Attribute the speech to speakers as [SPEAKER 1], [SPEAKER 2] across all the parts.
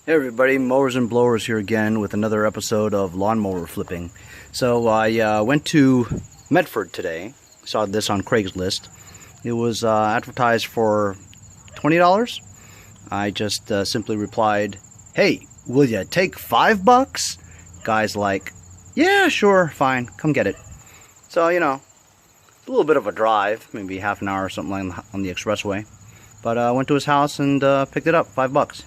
[SPEAKER 1] Hey everybody, Mowers and Blowers here again with another episode of lawnmower flipping. So I went to Medford today, saw this on Craigslist. It was advertised for $20. I just simply replied, "Hey, will you take $5? Guy's like, "Yeah, sure, fine, come get it." So, you know, a little bit of a drive, maybe half an hour or something on the expressway. But I went to his house and picked it up, $5.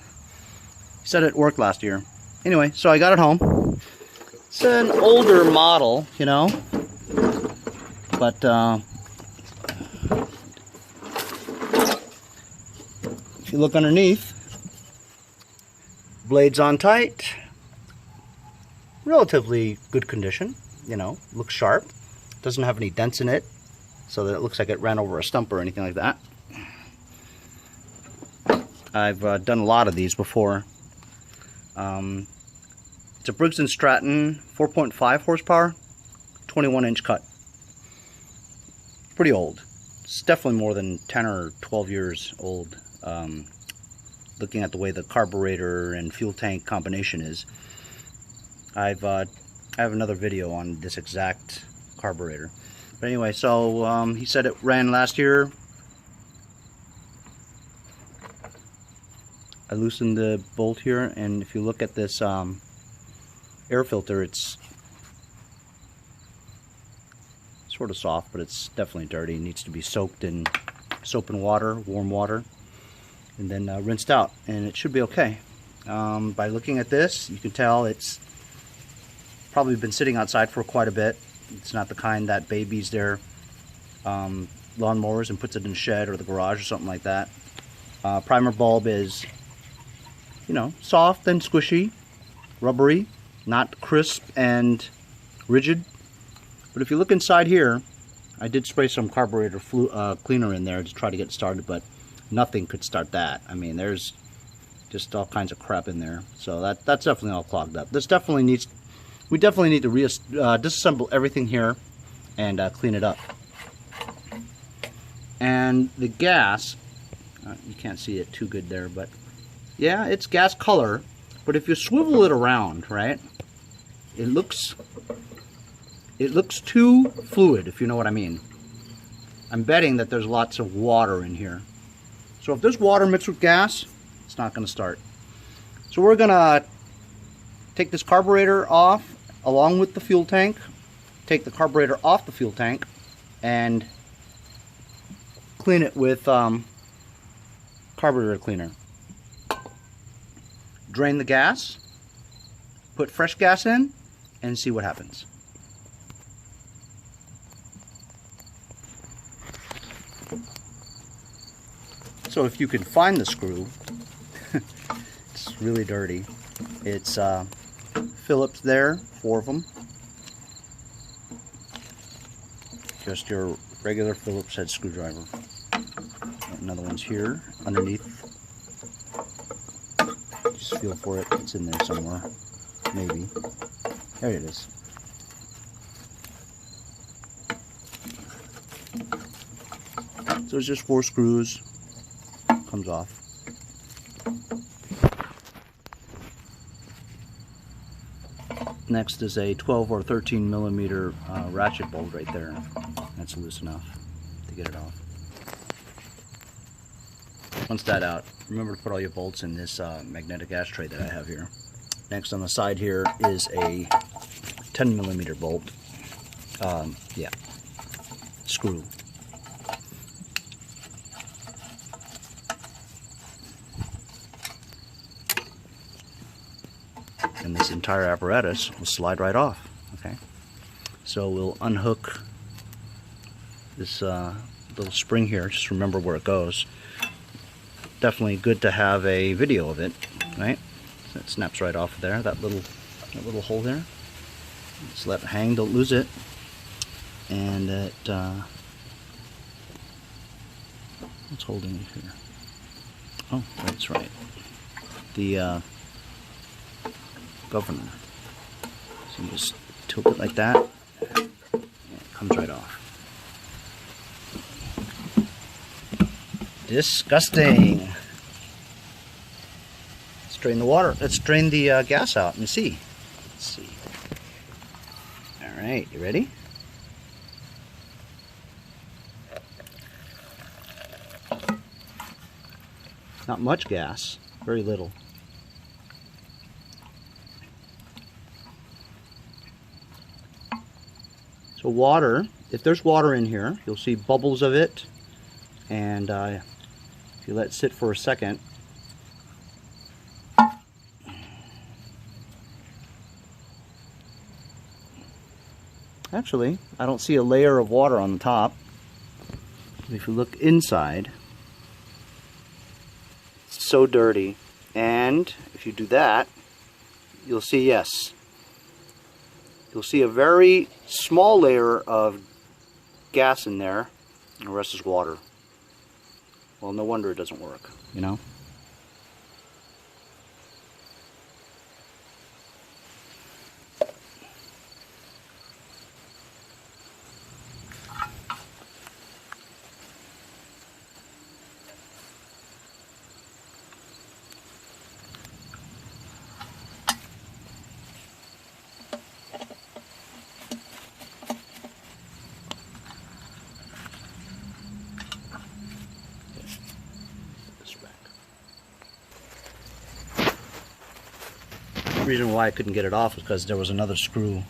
[SPEAKER 1] He said it worked last year. Anyway, so I got it home. It's an older model, you know, but if you look underneath, blades on tight, relatively good condition, you know, looks sharp, doesn't have any dents in it, so that it looks like it ran over a stump or anything like that. I've done a lot of these before. It's a Briggs and Stratton 4.5 horsepower, 21-inch cut. Pretty old. It's definitely more than 10 or 12 years old. Looking at the way the carburetor and fuel tank combination is. I have another video on this exact carburetor. But anyway, so he said it ran last year. I loosened the bolt here, and if you look at this air filter, it's sort of soft, but it's definitely dirty. It needs to be soaked in soap and water, warm water, and then rinsed out, and it should be okay. By looking at this, you can tell it's probably been sitting outside for quite a bit. It's not the kind that babies their lawnmowers and puts it in the shed or the garage or something like that. Primer bulb is, you know, soft and squishy, rubbery, not crisp and rigid. But if you look inside here, I did spray some carburetor cleaner in there to try to get it started, but nothing could start that. I mean, there's just all kinds of crap in there. So that's definitely all clogged up. This definitely needs, we definitely need to disassemble everything here and clean it up. And the gas, you can't see it too good there, but yeah, it's gas color, but if you swivel it around, right, it looks too fluid, if you know what I mean. I'm betting that there's lots of water in here. So if there's water mixed with gas, it's not going to start. So we're going to take this carburetor off along with the fuel tank, take the carburetor off the fuel tank, and clean it with carburetor cleaner. Drain the gas, put fresh gas in, and see what happens. So if you can find the screw, it's really dirty. It's Phillips there, 4 of them. Just your regular Phillips head screwdriver. Another one's here underneath. Just feel for it. It's in there somewhere. Maybe. There it is. So it's just 4 screws. Comes off. Next is a 12 or 13 millimeter ratchet bolt right there. That's loose enough to get it off. Once that's out, remember to put all your bolts in this magnetic ashtray that I have here. Next on the side here is a 10 millimeter bolt. Yeah, screw. And this entire apparatus will slide right off. Okay, so we'll unhook this little spring here. Just remember where it goes. Definitely good to have a video of it, right? So it snaps right off of there. That little hole there. Just let it hang. Don't lose it. And it what's holding it here? Oh, that's right. The governor. So you just tilt it like that, and it comes right off. Disgusting. drain the water. Let's drain the gas out and see. Let's see. All right, you ready? Not much gas, very little. So water, if there's water in here, you'll see bubbles of it, and if you let it sit for a second, actually, I don't see a layer of water on the top. If you look inside, it's so dirty, and if you do that, you'll see, yes, you'll see a very small layer of gas in there, and the rest is water. Well, no wonder it doesn't work, you know? The reason why I couldn't get it off was because there was another screw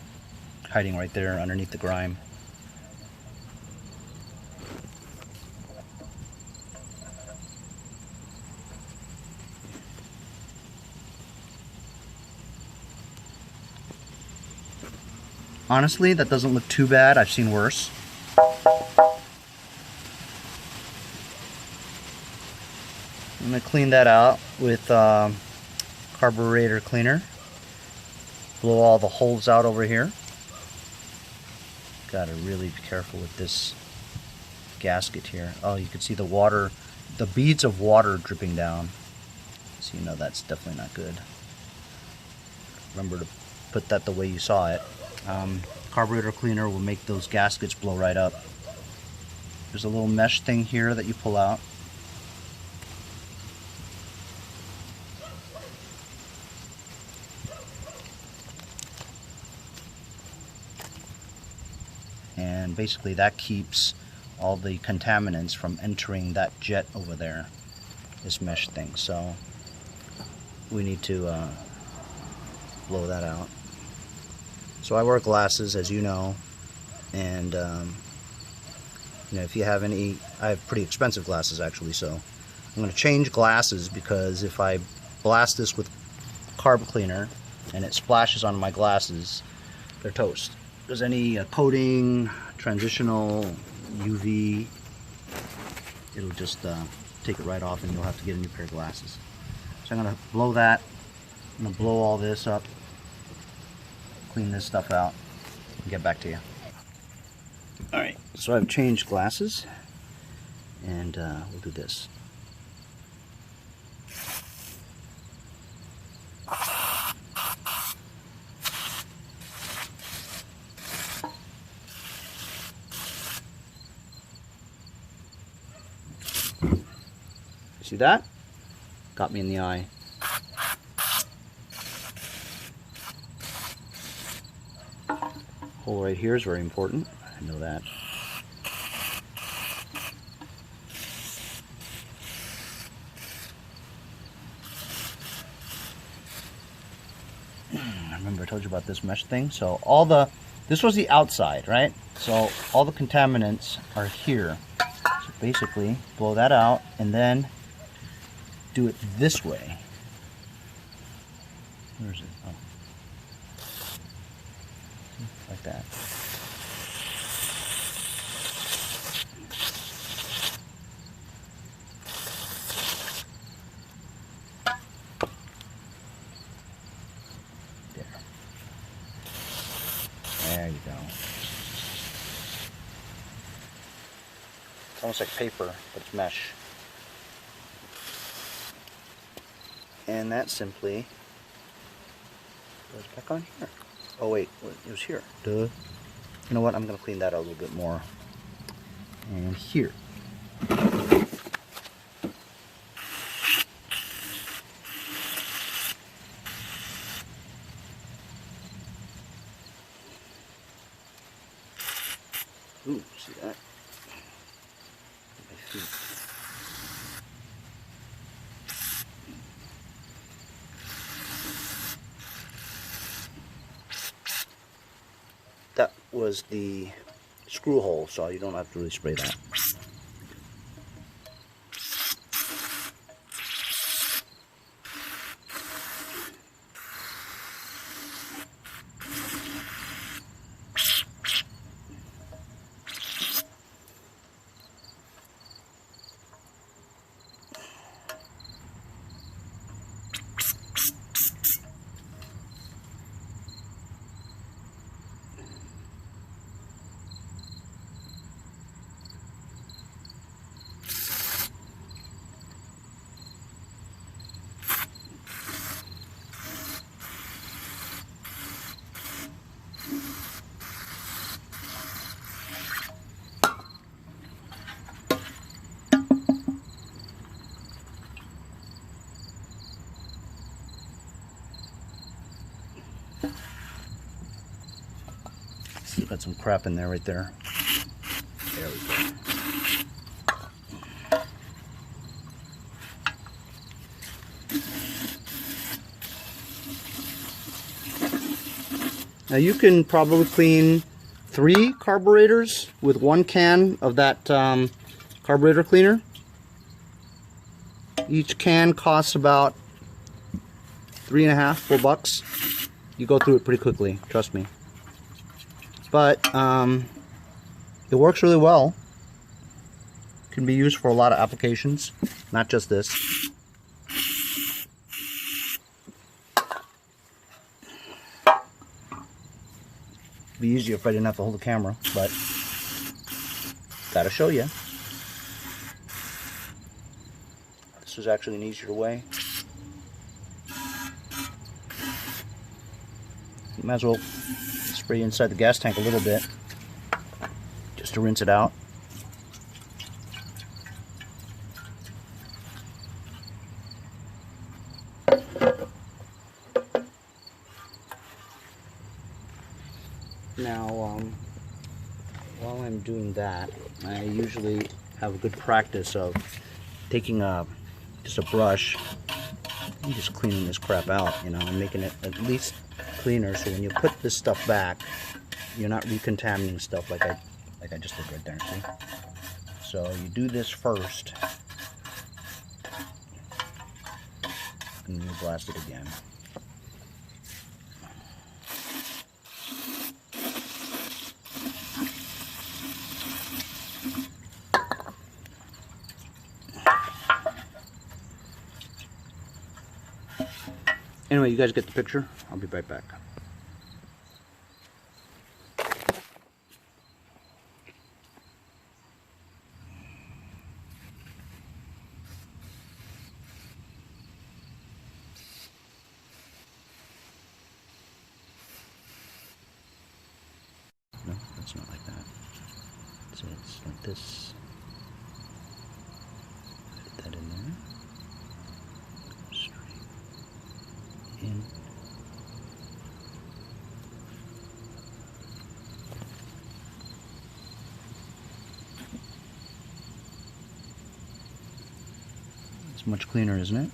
[SPEAKER 1] hiding right there underneath the grime. Honestly, that doesn't look too bad. I've seen worse. I'm going to clean that out with carburetor cleaner. Blow all the holes out over here. Gotta really be careful with this gasket here. Oh, you can see the water, the beads of water dripping down. So you know that's definitely not good. Remember to put that the way you saw it. Carburetor cleaner will make those gaskets blow right up. There's a little mesh thing here that you pull out. And basically that keeps all the contaminants from entering that jet over there, this mesh thing. So we need to blow that out. So I wear glasses, as you know, and you know, if you have any, I have pretty expensive glasses actually, so I'm going to change glasses, because if I blast this with carb cleaner and it splashes on my glasses, they're toast. If there's any coating, transitional, UV, it'll just take it right off and you'll have to get a new pair of glasses. So I'm going to blow that. I'm going to blow all this up, clean this stuff out, and get back to you. Alright, so I've changed glasses, and we'll do this. See that? Got me in the eye. Hole right here is very important. I know that. Remember I told you about this mesh thing? So this was the outside, right? So all the contaminants are here. So basically blow that out and then do it this way. Where is it? Oh. Like that. There you go. It's almost like paper, but it's mesh. And that simply goes back on here. Oh wait, it was here. Duh. You know what? I'm going to clean that out a little bit more. And here. That was the screw hole, so you don't have to really spray that. Still got some crap in there right there. There we go. Now you can probably clean 3 carburetors with 1 can of that carburetor cleaner. Each can costs about $3.50, $4. You go through it pretty quickly, trust me. But it works really well. Can be used for a lot of applications, not just this. It'd be easier if I didn't have to hold the camera, but gotta show you. This is actually an easier way. You might as well spray inside the gas tank a little bit just to rinse it out. Now while I'm doing that, I usually have a good practice of taking just a brush and just cleaning this crap out, you know, and making it at least cleaner, so when you put this stuff back, you're not recontaminating stuff like I just did right there. See? So you do this first, and you blast it again. Anyway, you guys get the picture. I'll be right back. No, that's not like that. So it's like this. Put that in there. Straight in. It's much cleaner, isn't it?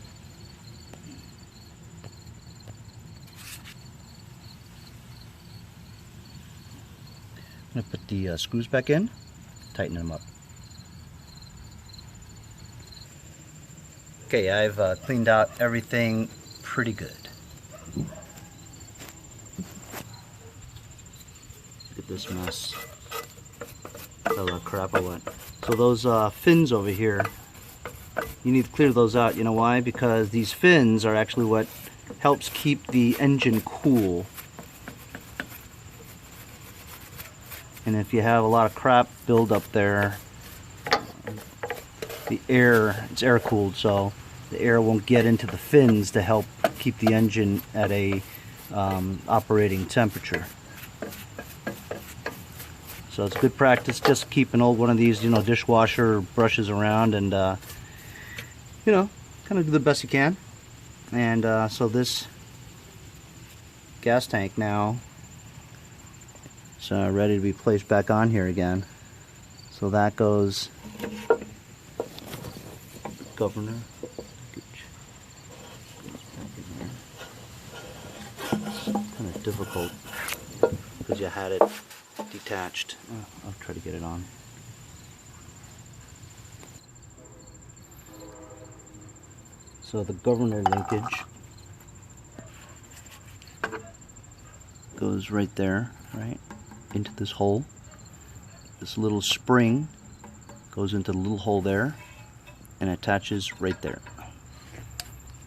[SPEAKER 1] I'm going to put the screws back in, tighten them up. Okay, I've cleaned out everything pretty good. Look at this mess. All the crap I went. So those fins over here, you need to clear those out. You know why? Because these fins are actually what helps keep the engine cool. And if you have a lot of crap build up there, the air, it's air cooled, so the air won't get into the fins to help keep the engine at a operating temperature. So it's good practice. Just keep an old one of these, you know, dishwasher brushes around, and you know, kind of do the best you can. And so this gas tank now is ready to be placed back on here again. So that goes governor. Kind of difficult because you had it detached. I'll try to get it on. So the governor linkage goes right there, right into this hole. This little spring goes into the little hole there and attaches right there.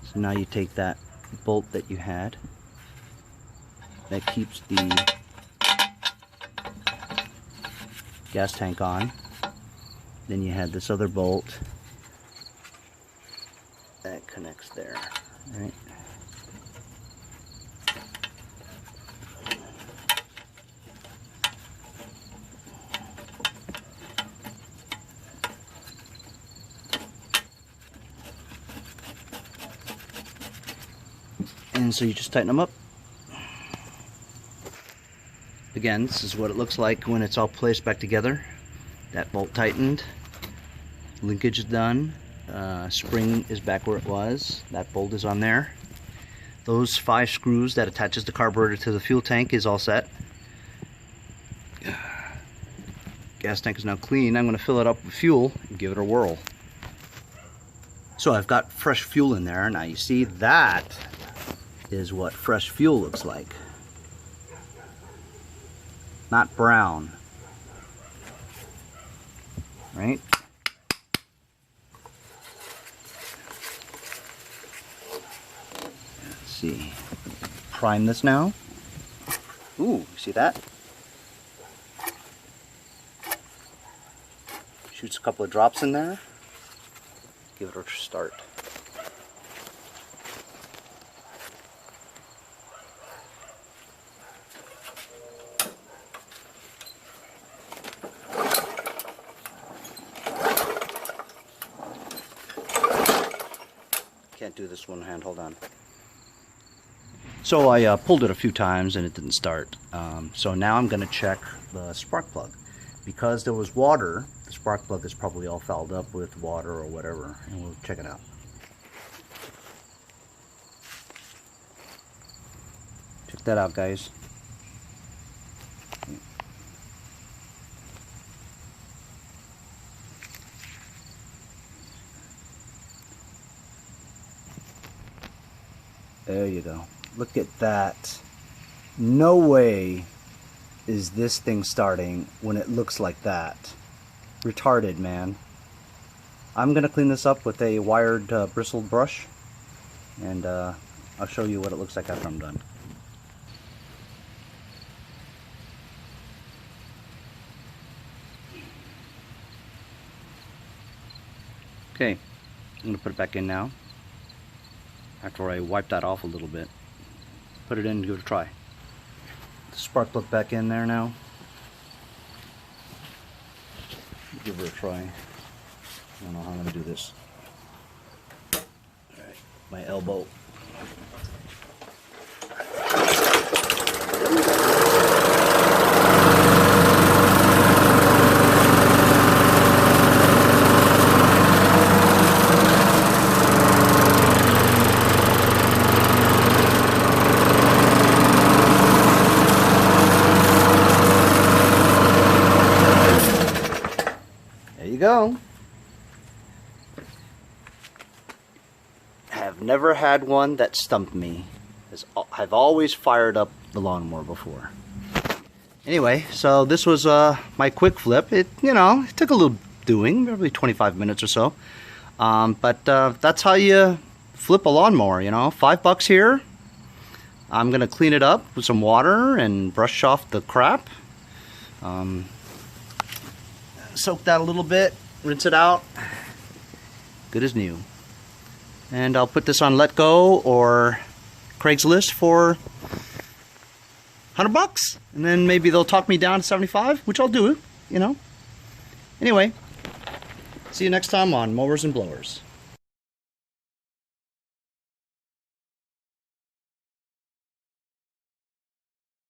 [SPEAKER 1] So now you take that bolt that you had that keeps the gas tank on. Then you had this other bolt that connects there, right? And so you just tighten them up. Again, this is what it looks like when it's all placed back together. That bolt tightened, linkage is done, spring is back where it was, that bolt is on there. Those 5 screws that attaches the carburetor to the fuel tank is all set. Gas tank is now clean. I'm going to fill it up with fuel and give it a whirl. So I've got fresh fuel in there. Now you see that is what fresh fuel looks like. Not brown. Right? Let's see. Prime this now. Ooh, see that? Shoots a couple of drops in there. Give it a start. Can't do this one hand, hold on. So I pulled it a few times and it didn't start. So now I'm going to check the spark plug. Because there was water, the spark plug is probably all fouled up with water or whatever, and we'll check it out. Check that out, guys. There you go. Look at that. No way is this thing starting when it looks like that. Retarded, man. I'm gonna clean this up with a wired bristled brush, and I'll show you what it looks like after I'm done. Okay, I'm gonna put it back in now. After I wipe that off a little bit, put it in and give it a try. The spark plug back in there now. Give it a try. I don't know how I'm going to do this. Alright, my elbow. Go. Have never had one that stumped me. I've always fired up the lawnmower before. Anyway, so this was my quick flip. It took a little doing, probably 25 minutes or so. But that's how you flip a lawnmower, $5 here. I'm gonna clean it up with some water and brush off the crap. Soak that a little bit, rinse it out, good as new. And I'll put this on Let Go or Craigslist for $100, and then maybe they'll talk me down to 75, which I'll do, Anyway, see you next time on Mowers and Blowers.